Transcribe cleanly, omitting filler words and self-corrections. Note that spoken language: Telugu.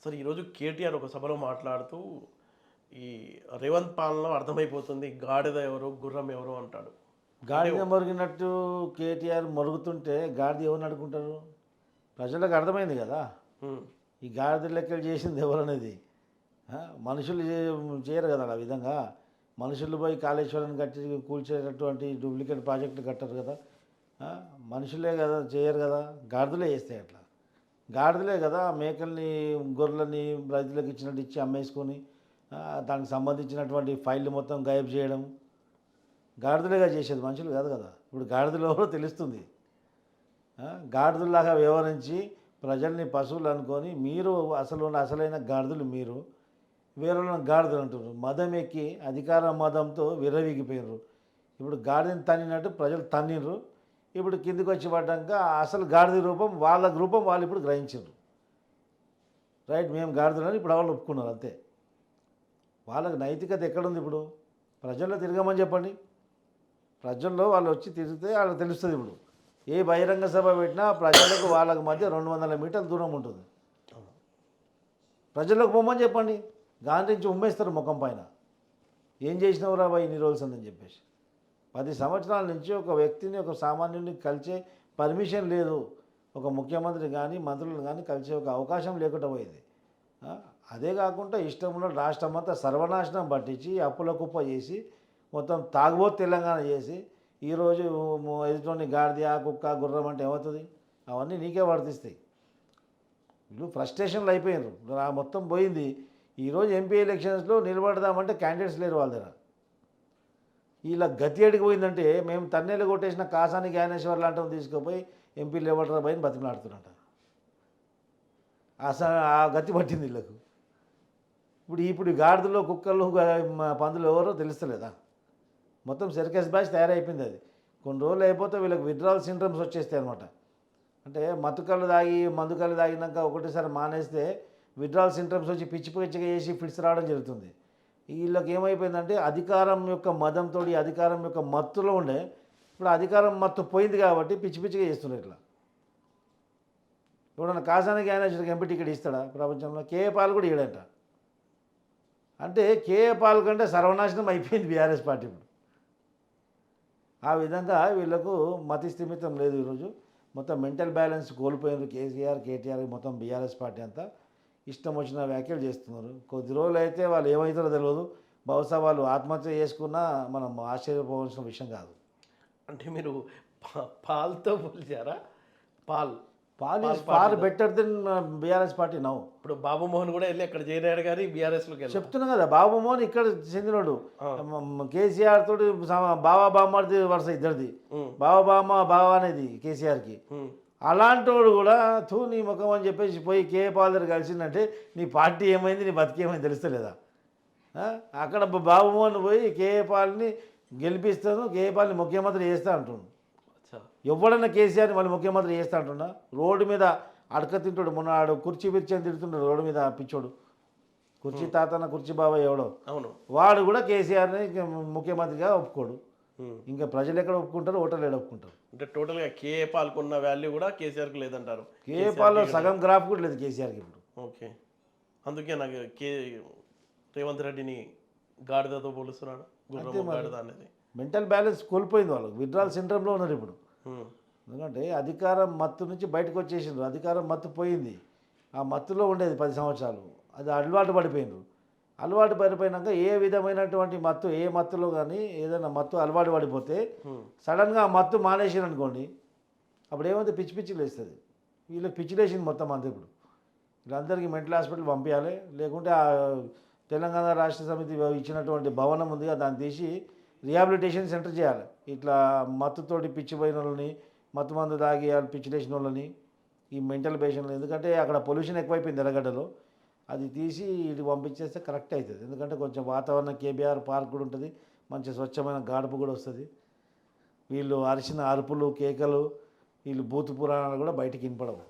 అసలు ఈరోజు కేటీఆర్ ఒక సభలో మాట్లాడుతూ ఈ రేవంత్ పాలనలో అర్థమైపోతుంది గాడిద ఎవరు గుర్రం ఎవరు అంటాడు. గాడిద మరిగినట్టు కేటీఆర్ మరుగుతుంటే గాడిద ఎవరిని అడుగుంటారు? ప్రజలకు అర్థమైంది కదా ఉమ్, ఈ గాడిద లెక్కలు చేసింది ఎవరనేది. మనుషులు చేయరు కదా ఆ విధంగా. మనుషులు పోయి కాళేశ్వరాన్ని కట్టి కూల్చేటటువంటి డూప్లికేట్ ప్రాజెక్టులు కట్టరు కదా. ఆ, మనుషులే కదా చేయరు కదా, గాడిదలే చేస్తాయి అట్లా. గాడిదలే కదా మేకల్ని గొర్రెలని రైతులకు ఇచ్చినట్టు ఇచ్చి అమ్మేసుకొని దానికి సంబంధించినటువంటి ఫైళ్ళు మొత్తం గాయబ్ చేయడం. గాడిదలేగా చేసేది, మనుషులు కాదు కదా. ఇప్పుడు గాడిదలో ఎవరో తెలుస్తుంది. గాడిదలాగా వ్యవహరించి ప్రజల్ని పశువులు అనుకొని మీరు అసలైన గాడిదలు మీరు, వేరే గాడిదలు అంటున్నారు. మదం ఎక్కి అధికార మదంతో విర్రవీగిపోయినారు. ఇప్పుడు గాడిదని తన్నినట్టు ప్రజలు తన్నిర్రు. ఇప్పుడు కిందికి వచ్చి పడ్డాక అసలు గాడిద రూపం వాళ్ళ రూపం వాళ్ళు ఇప్పుడు గ్రహించారు. రైట్, మేము గాడిదలని ఇప్పుడు వాళ్ళు ఒప్పుకున్నారు అంతే. వాళ్ళకి నైతికత ఎక్కడుంది? ఇప్పుడు ప్రజల్లో తిరగమని చెప్పండి. ప్రజల్లో వాళ్ళు వచ్చి తిరిగితే వాళ్ళకి తెలుస్తుంది. ఇప్పుడు ఏ బహిరంగ సభ పెట్టినా ప్రజలకు వాళ్ళకి మధ్య 200 మీటర్ల దూరం ఉంటుంది. ప్రజలకు పొమ్మని చెప్పండి. గాంధీ నుంచి ఉమ్మేస్తారు ముఖం పైన. ఏం చేసినావు రా బాయ్ ఇన్ని రోజులు అని చెప్పేసి. 10 సంవత్సరాల నుంచి ఒక వ్యక్తిని, ఒక సామాన్యుని కలిసే పర్మిషన్ లేదు. ఒక ముఖ్యమంత్రి కానీ మంత్రులు కానీ కలిసే ఒక అవకాశం లేకుండా పోయింది. అదే కాకుండా ఇష్టంలో రాష్ట్రం అంతా సర్వనాశనం పట్టించి అప్పుల కుప్ప చేసి మొత్తం తాగుబోతు తెలంగాణ చేసి ఈరోజు ఎదుటి గాడిద కుక్క గుర్రం అంటే ఏమవుతుంది? అవన్నీ నీకే వర్తిస్తాయి. వీళ్ళు ఫ్రస్ట్రేషన్లు అయిపోయినారు, మొత్తం పోయింది. ఈరోజు ఎంపీ ఎలక్షన్స్లో నిలబడదామంటే క్యాండిడేట్స్ లేరు వాళ్ళ దగ్గర. ఇలా గతి ఎడికి పోయిందంటే మేము తన్నేళ్ళు కొట్టేసిన కాసాని జ్ఞానేశ్వర్ లాంటివి తీసుకుపోయి ఎంపీలు ఎవడరా పోయి బతిమలాడుతున్నట. ఆ గతి పట్టింది వీళ్ళకు. ఇప్పుడు గాడిదలో కుక్కలు పందులు ఎవరో తెలుస్తలేదా? మొత్తం సర్కస్ బ్యాచ్ తయారైపోయింది. అది కొన్ని రోజులు అయిపోతే వీళ్ళకి విత్డ్రావల్ సిండ్రమ్స్ వచ్చేస్తాయి అనమాట. అంటే మందుకళ్ళు తాగినాక ఒకటేసారి మానేస్తే విత్డ్రావల్ సిండ్రమ్స్ వచ్చి పిచ్చి పిచ్చిగా చేసి ఫిట్స్ రావడం జరుగుతుంది. వీళ్ళకి ఏమైపోయిందంటే అధికారం యొక్క మదంతో, అధికారం యొక్క మత్తులో ఉండే ఇప్పుడు అధికారం మత్తు పోయింది కాబట్టి పిచ్చి పిచ్చిగా చేస్తున్నారు. ఇట్లా ఎవడన్నా కాసానికి ఆయన ఎంపీ టికెట్ ఇస్తాడా ప్రపంచంలో? కేఏ పాల్ కూడా ఇవ్వడంట. అంటే కేఏ పాల్ కంటే సర్వనాశనం అయిపోయింది బీఆర్ఎస్ పార్టీ ఇప్పుడు. ఆ విధంగా వీళ్ళకు మతి స్థిమితం లేదు. ఈరోజు మొత్తం మెంటల్ బ్యాలెన్స్ కోల్పోయినారు కేటీఆర్ మొత్తం బీఆర్ఎస్ పార్టీ అంతా. ఇష్టం వచ్చిన వ్యాఖ్యలు చేస్తున్నారు. కొద్ది రోజులు అయితే వాళ్ళు ఏమవుతారో తెలియదు. బహుశా వాళ్ళు ఆత్మహత్య చేసుకున్నా మనం ఆశ్చర్యపోవాల్సిన విషయం కాదు. అంటే మీరు పాల్తో పోల్చారా? Paul is far better than BRS party now. ఇప్పుడు బాబు మోహన్ కూడా వెళ్ళి అక్కడ చేరాడు కానీ బీఆర్ఎస్లోకి చెప్తున్నా కదా. బాబు మోహన్ ఇక్కడ చెందినోడు. కేసీఆర్ తోటి బావా బామ్మది వరుస ఇద్దరిది. బావ అనేది కేసీఆర్కి. అలాంటి వాడు కూడా నీ ముఖం అని చెప్పేసి పోయి కేఏ పాల్ దగ్గర కలిసిందంటే నీ పార్టీ ఏమైంది, నీ బతికేమైంది తెలుస్తలేదా? అక్కడ బాబు మోహన్ పోయి కేఏ పాల్ని గెలిపిస్తాను, కేఏ పాల్ని ముఖ్యమంత్రి చేస్తా అంటుండు. ఎవడన్నా కేసీఆర్ని మళ్ళీ ముఖ్యమంత్రి చేస్తా అంటున్నా? రోడ్డు మీద అడక తింటాడు. మొన్న ఆడు కుర్చీ అని తిడుతున్నాడు రోడ్డు మీద పిచ్చోడు. కుర్చీ తాతన్న కుర్చీ బాబా ఎవడో, అవును, వాడు కూడా కేసీఆర్ని ముఖ్యమంత్రిగా ఒప్పుకోడు. ఇంకా ప్రజలు ఎక్కడ ఒప్పుకుంటారు, ఓటర్లు ఎక్కడ ఒప్పుకుంటారు? అంటే టోటల్గా కేఏ పాల్కున్న వాల్యూ కూడా కేసీఆర్కి లేదంటారు. కేఏ పాల్లో సగం గ్రాఫ్ కూడా లేదు కేసీఆర్కి ఇప్పుడు. ఓకే, అందుకే నాకు రేవంత్ రెడ్డిని గాడిదతో పోలుస్తున్నాడు. గాడిద అనేది మెంటల్ బ్యాలెన్స్ కోల్పోయింది వాళ్ళకి. విత్డ్రావల్ సిండ్రోమ్లో ఉన్నారు ఇప్పుడు. ఎందుకంటే అధికారం మత్తు నుంచి బయటకు వచ్చేసిండ్రు. అధికారం మత్తు పోయింది. ఆ మత్తులో ఉండేది 10 సంవత్సరాలు. అది అలవాటు పడిపోయినారు. అలవాటు పడిపోయినాక ఏ విధమైనటువంటి మత్తు, ఏ మత్తులో కానీ ఏదైనా మత్తు అలవాటు పడిపోతే సడన్గా ఆ మత్తు మానేసారు అనుకోండి, అప్పుడు ఏమైతే పిచ్చి లేస్తుంది. వీళ్ళకి పిచ్చి లేచింది మొత్తం అంతా. ఇప్పుడు వీళ్ళందరికీ మెంటల్ హాస్పిటల్ పంపించాలి. లేకుంటే ఆ తెలంగాణ రాష్ట్ర సమితి ఇచ్చినటువంటి భవనం ఉంది, దాన్ని తీసి రిహాబిలిటేషన్ సెంటర్ చేయాలి. ఇట్లా మత్తుతోటి పిచ్చిపోయిన వాళ్ళని, మత్తు మందు తాగి పిచ్చి లేచిన వాళ్ళని, ఈ మెంటల్ పేషెంట్లు. ఎందుకంటే అక్కడ పొల్యూషన్ ఎక్కువైపోయింది ఎర్రగడ్డలో. అది తీసి ఇటు పంపించేస్తే కరెక్ట్ అవుతుంది. ఎందుకంటే కొంచెం వాతావరణం కేబీఆర్ పార్క్ కూడా ఉంటుంది, మంచి స్వచ్ఛమైన గాడుపు కూడా వస్తుంది. వీళ్ళు అరిచిన అరుపులు, కేకలు, వీళ్ళు బూతు పురాణాలు కూడా బయటికి వినపడవు.